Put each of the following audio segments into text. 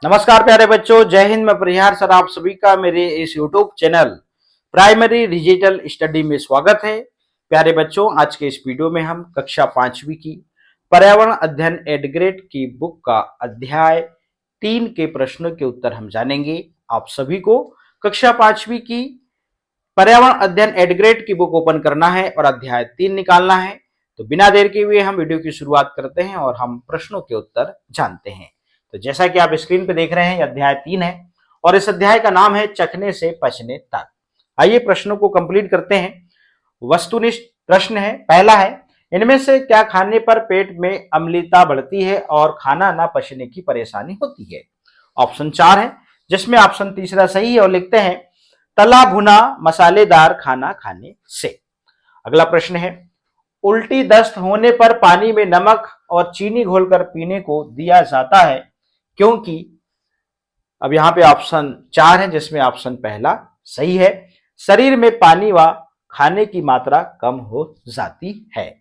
नमस्कार प्यारे बच्चों, जय हिंद। मैं प्रयार सर आप सभी का मेरे इस YouTube channel primary digital study में स्वागत है। प्यारे बच्चों, आज के इस वीडियो में हम कक्षा 5वीं की पर्यावरण अध्ययन एडग्रेड की बुक का अध्याय 3 के प्रश्नों के उत्तर हम जानेंगे। आप सभी को कक्षा 5वीं की पर्यावरण अध्ययन एडग्रेड की बुक ओपन करना है और अध्याय 3 निकालना है। तो बिना देर के हुए हम वीडियो की शुरुआत करते हैं और हम प्रश्नों के उत्तर जानते हैं। तो जैसा कि आप स्क्रीन पे देख रहे हैं, अध्याय 3 है और इस अध्याय का नाम है चखने से पचने तक। आइए प्रश्नों को कंप्लीट करते हैं। वस्तुनिष्ठ प्रश्न है। पहला है, इनमें से क्या खाने पर पेट में अम्लता बढ़ती है और खाना ना पचने की परेशानी होती है। ऑप्शन 4 है, जिसमें ऑप्शन तीसरा सही है और लिखते हैं तला भुना मसालेदार खाना खाने से। अगला प्रश्न है, उल्टी दस्त होने पर पानी में नमक और चीनी घोलकर पीने को दिया जाता है क्योंकि। अब यहां पे ऑप्शन 4 है, जिसमें ऑप्शन पहला सही है। शरीर में पानी व खाने की मात्रा कम हो जाती है।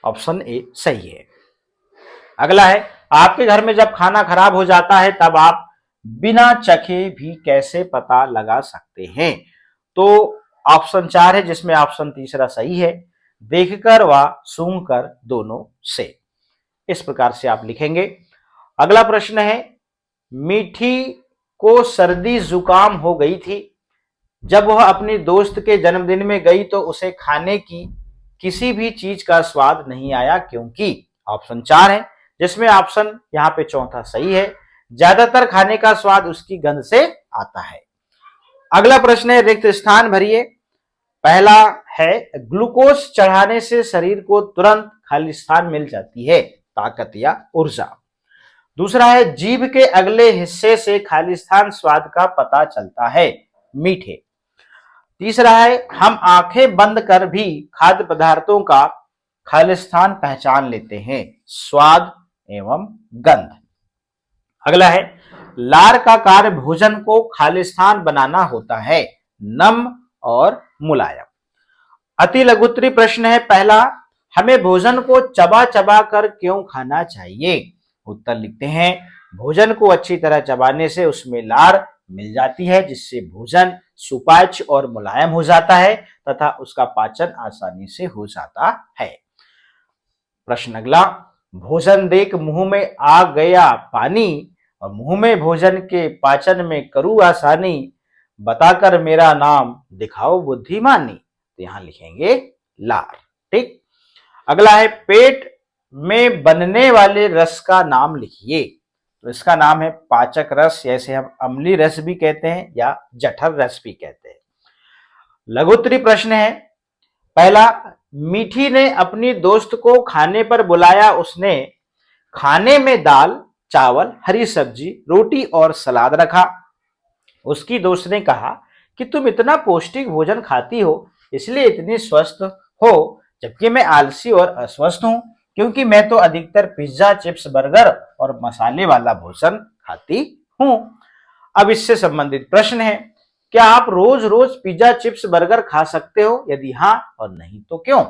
ऑप्शन ए सही है। अगला है, आपके घर में जब खाना खराब हो जाता है तब आप बिना चखे भी कैसे पता लगा सकते हैं। तो ऑप्शन 4 है, जिसमें ऑप्शन तीसरा सही है, देखकर व सूंघकर दोनों से। इस प्रकार से आप लिखेंगे। अगला प्रश्न है, मीठी को सर्दी जुकाम हो गई थी। जब वह अपनी दोस्त के जन्मदिन में गई तो उसे खाने की किसी भी चीज का स्वाद नहीं आया क्योंकि। ऑप्शन 4 है, जिसमें ऑप्शन यहां पे चौथा सही है, ज्यादातर खाने का स्वाद उसकी गंध से आता है। अगला प्रश्न है, रिक्त स्थान भरिए। पहला है, ग्लूकोज चढ़ाने से शरीर को तुरंत खालिस्तान मिल जाती है, ताकत या ऊर्जा। दूसरा है, जीभ के अगले हिस्से से खालिस्तान स्वाद का पता चलता है, मीठे। तीसरा है, हम आंखें बंद कर भी खाद्य पदार्थों का खालिस्तान पहचान लेते हैं, स्वाद एवं गंध। अगला है, लार का कार्य भोजन को खालिस्तान बनाना होता है, नम और मुलायम। अति लघुत्तरी प्रश्न है। पहला, हमें भोजन को चबा चबा कर क्यों खाना चाहिए। उत्तर लिखते हैं, भोजन को अच्छी तरह चबाने से उसमें लार मिल जाती है, जिससे भोजन सुपाच्य और मुलायम हो जाता है तथा उसका पाचन आसानी से हो जाता है। प्रश्न अगला, भोजन देख मुंह में आ गया पानी और मुंह में भोजन के पाचन में करूँ आसानी, बताकर मेरा नाम दिखाओ बुद्धिमानी। तो यहां लिखेंगे लार। ठीक। अगला है, पेट में बनने वाले रस का नाम लिखिए। तो इसका नाम है पाचक रस, जैसे हम अम्लीय रस भी कहते हैं या जठर रस भी कहते हैं। लघुत्तरी प्रश्न है। पहला, मीठी ने अपनी दोस्त को खाने पर बुलाया। उसने खाने में दाल, चावल, हरी सब्जी, रोटी और सलाद रखा। उसकी दोस्त ने कहा कि तुम इतना पौष्टिक भोजन खाती हो इसलिए इतनी स्वस्थ हो, जबकि मैं आलसी और अस्वस्थ हूं क्योंकि मैं तो अधिकतर पिज्जा, चिप्स, बर्गर और मसाले वाला भोजन खाती हूं। अब इससे संबंधित प्रश्न है, क्या आप रोज रोज पिज्जा, चिप्स, बर्गर खा सकते हो? यदि हाँ और नहीं तो क्यों?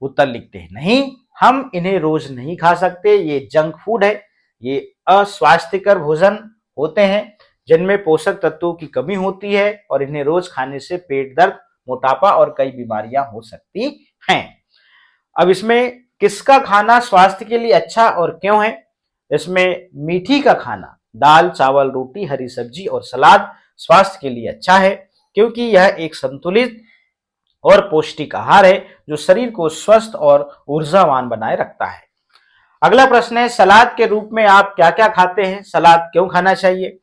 उत्तर लिखते हैं, नहीं, हम इन्हें रोज नहीं खा सकते। ये जंक फूड है, ये अस्वास्थ्यकर भोजन होते हैं जिनमें पोषक तत्वों की कमी होती है और इन्हें रोज खाने से पेट दर्द, मोटापा और कई बीमारियां हो सकती हैं। अब इसमें किसका खाना स्वास्थ्य के लिए अच्छा और क्यों है? इसमें मीठी का खाना, दाल, चावल, रोटी, हरी सब्जी और सलाद स्वास्थ्य के लिए अच्छा है क्योंकि यह एक संतुलित और पौष्टिक आहार है जो शरीर को स्वस्थ और ऊर्जावान बनाए रखता है। अगला प्रश्न है, सलाद के रूप में आप क्या क्या खाते हैं? सलाद क्यों खाना चाहिए?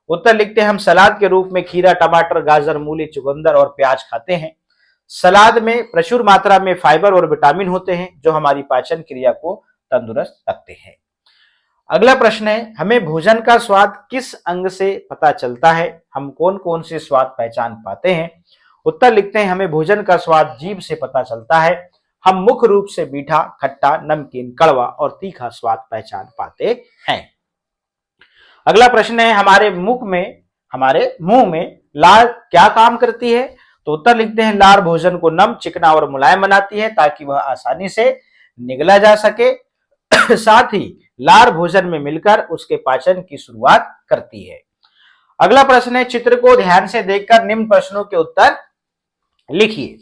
उत्तर लिखते हैं, हम सलाद के रूप में खीरा, टमाटर, गाजर, मूली, चुकंदर और प्याज खाते हैं। सलाद में प्रचुर मात्रा में फाइबर और विटामिन होते हैं जो हमारी पाचन क्रिया को तंदुरुस्त रखते हैं। अगला प्रश्न है, हमें भोजन का स्वाद किस अंग से पता चलता है? हम कौन कौन से स्वाद पहचान पाते हैं? उत्तर लिखते हैं, हमें भोजन का स्वाद जीभ से पता चलता है। हम मुख्य रूप से मीठा, खट्टा, नमकीन, कड़वा और तीखा स्वाद पहचान पाते हैं। अगला प्रश्न है, हमारे मुंह में लार क्या काम करती है? तो उत्तर लिखते हैं, लार भोजन को नम, चिकना और मुलायम बनाती है ताकि वह आसानी से निगला जा सके। साथ ही लार भोजन में मिलकर उसके पाचन की शुरुआत करती है। अगला प्रश्न है, चित्र को ध्यान से देखकर निम्न प्रश्नों के उत्तर लिखिए।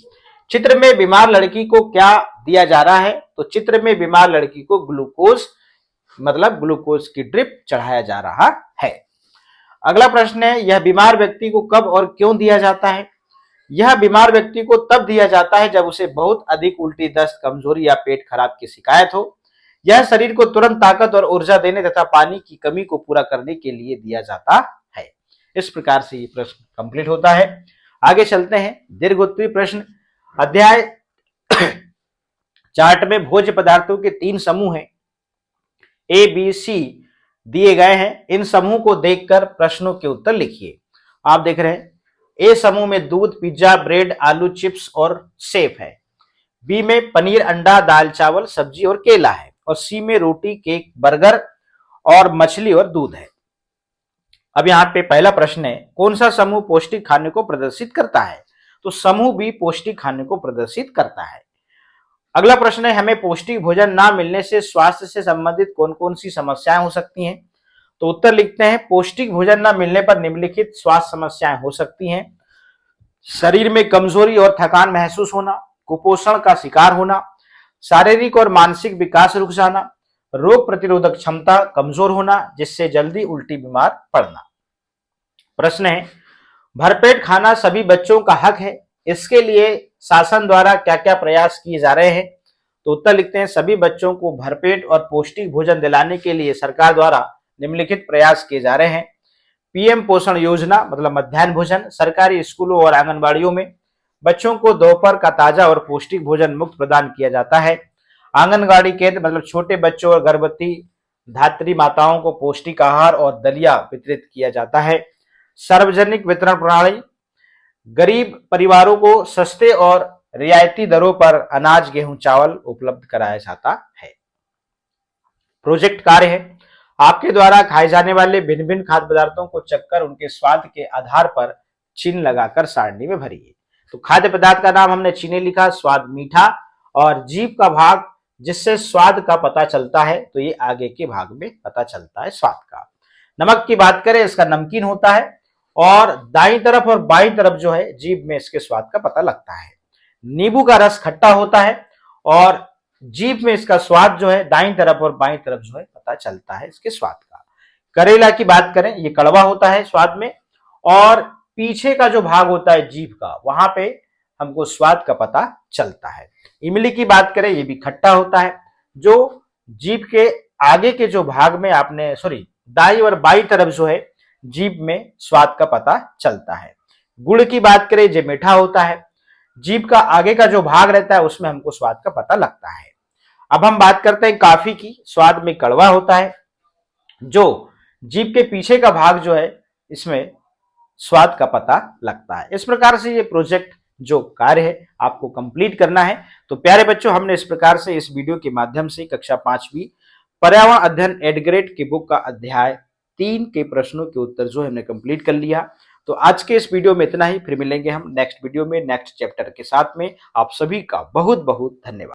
चित्र में बीमार लड़की को क्या दिया जा रहा है? तो चित्र में बीमार लड़की को ग्लूकोज मतलब ग्लूकोज की ड्रिप चढ़ाया जा रहा है। अगला प्रश्न है, यह बीमार व्यक्ति को कब और क्यों दिया जाता है? यह बीमार व्यक्ति को तब दिया जाता है जब उसे बहुत अधिक उल्टी, दस्त, कमजोरी या पेट खराब की शिकायत हो। यह शरीर को तुरंत ताकत और ऊर्जा देने तथा पानी की कमी को पूरा करने के लिए दिया जाता है। इस प्रकार से ये प्रश्न कंप्लीट होता है। आगे चलते हैं, दीर्घोत्तरीय प्रश्न। अध्याय चार्ट में भोज्य पदार्थों के 3 समूह हैं, ए बी सी दिए गए हैं। इन समूह को देखकर प्रश्नों के उत्तर लिखिए। आप देख रहे हैं, ए समूह में दूध, पिज्जा, ब्रेड, आलू चिप्स और सेब है। बी में पनीर, अंडा, दाल, चावल, सब्जी और केला है। और सी में रोटी, केक, बर्गर और मछली और दूध है। अब यहाँ पे पहला प्रश्न है, कौन सा समूह पौष्टिक खाने को प्रदर्शित करता है? तो समूह बी पौष्टिक खाने को प्रदर्शित करता है। अगला प्रश्न है, हमें पौष्टिक भोजन ना मिलने से स्वास्थ्य से संबंधित कौन कौन सी समस्याएं हो सकती हैं? तो उत्तर लिखते हैं, पौष्टिक भोजन ना मिलने पर निम्नलिखित स्वास्थ्य समस्याएं हो सकती हैं। शरीर में कमजोरी और थकान महसूस होना, कुपोषण का शिकार होना, शारीरिक और मानसिक विकास रुक जाना, रोग प्रतिरोधक क्षमता कमजोर होना, जिससे जल्दी उल्टी बीमार पड़ना। प्रश्न है, भरपेट खाना सभी बच्चों का हक है, इसके लिए शासन द्वारा क्या क्या प्रयास किए जा रहे हैं? तो उत्तर लिखते हैं, सभी बच्चों को भरपेट और पौष्टिक भोजन दिलाने के लिए सरकार द्वारा निम्नलिखित प्रयास किए जा रहे हैं। पीएम पोषण योजना मतलब मध्याह्न भोजन सरकारी स्कूलों और आंगनबाड़ियों में बच्चों को दोपहर का ताजा और पौष्टिक भोजन मुफ्त प्रदान किया जाता है। आंगनबाड़ी केंद्र मतलब छोटे बच्चों और गर्भवती धात्री माताओं को पौष्टिक आहार और दलिया वितरित किया जाता है। सार्वजनिक वितरण प्रणाली, गरीब परिवारों को सस्ते और रियायती दरों पर अनाज, गेहूं, चावल उपलब्ध कराया जाता है। प्रोजेक्ट कार्य है, आपके द्वारा खाए जाने वाले भिन्न भिन्न खाद्य पदार्थों को चखकर उनके स्वाद के आधार पर चिन्ह लगाकर सारणी में भरिए। तो खाद्य पदार्थ का नाम हमने चीनी लिखा, स्वाद मीठा और जीभ का भाग जिससे स्वाद का पता चलता है, तो ये आगे के भाग में पता चलता है स्वाद का। नमक की बात करें, इसका नमकीन होता है और दाईं तरफ और बाईं तरफ जो है जीभ में इसके स्वाद का पता लगता है। नींबू का रस खट्टा होता है और जीभ में इसका स्वाद जो है दाईं तरफ और बाईं तरफ जो है पता चलता है इसके स्वाद का। करेला की बात करें, ये कड़वा होता है स्वाद में और पीछे का जो भाग होता है जीभ का, वहां पे हमको स्वाद का पता चलता है। इमली की बात करें, ये भी खट्टा होता है, जो जीभ के आगे के जो भाग में आपने दाई और बाई तरफ जो है जीभ में स्वाद का पता चलता है। गुड़ की बात करें, ये मीठा होता है, जीभ का आगे का जो भाग रहता है उसमें हमको स्वाद का पता लगता है। अब हम बात करते हैं काफी की, स्वाद में कड़वा होता है, जो जीभ के पीछे का भाग जो है इसमें स्वाद का पता लगता है। इस प्रकार से ये प्रोजेक्ट जो कार्य है आपको कंप्लीट करना है। तो प्यारे बच्चों, हमने इस प्रकार से इस वीडियो के माध्यम से कक्षा 5वीं पर्यावरण अध्ययन एड ग्रेड की बुक का अध्याय 3 के प्रश्नों के उत्तर जो हमने कंप्लीट कर लिया। तो आज के इस वीडियो में इतना ही, फिर मिलेंगे हम नेक्स्ट वीडियो में नेक्स्ट चैप्टर के साथ में। आप सभी का बहुत बहुत धन्यवाद।